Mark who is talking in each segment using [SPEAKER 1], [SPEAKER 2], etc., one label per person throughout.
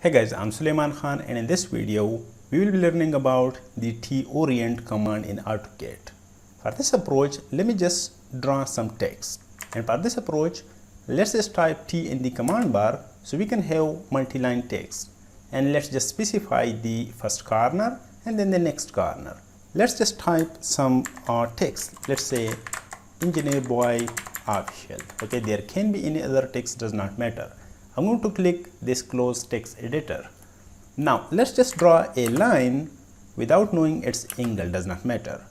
[SPEAKER 1] Hey guys, I'm Suleiman Khan, and in this video we will be learning about the TORIENT command in AutoCAD. For this approach, let me just draw some text, and for this approach let's just type T in the command bar so we can have multi-line text, and let's just specify the first corner and then the next corner. Let's just type some text. Let's say engineer boy official. Okay, there can be any other text, does not matter. I'm going to click this close text editor. Now let's just draw a line without knowing its angle, does not matter.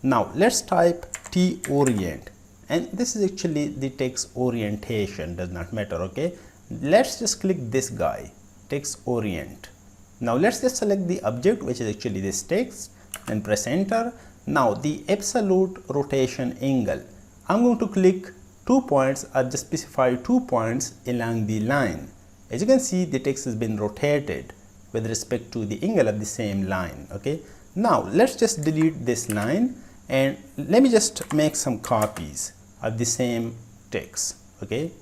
[SPEAKER 1] Now let's type TORIENT, and this is actually the text orientation, does not matter. Okay, let's just click this guy, text orient. Now let's just select the object, which is actually this text, and press enter. Now the absolute rotation angle, I'm going to click 2 points, or just specify 2 points along the line. As you can see, the text has been rotated with respect to the angle of the same line. Okay, now let's just delete this line, and let me just make some copies of the same text. Okay,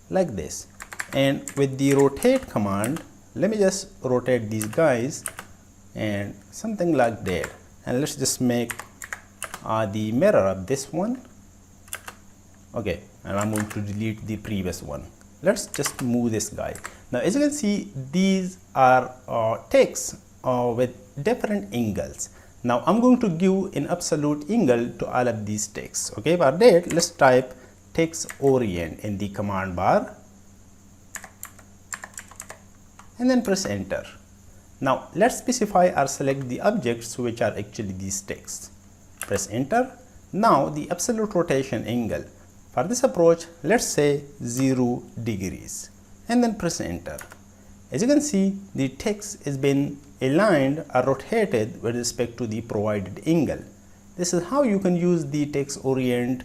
[SPEAKER 1] like this, and with the rotate command, let me just rotate these guys and something like that, and let's just make the mirror of this one. Okay, and I'm going to delete the previous one. Let's just move this guy. Now as you can see, these are texts with different angles. Now I'm going to give an absolute angle to all of these texts. Okay, for that let's type text orient in the command bar and then press enter. Now let's specify or select the objects which are actually these texts. Press enter. Now the absolute rotation angle, for this approach let's say 0 degrees, and then press enter. As you can see, the text has been aligned or rotated with respect to the provided angle. This is how you can use the text orient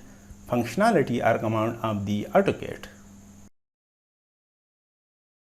[SPEAKER 1] functionality or command of the AutoCAD.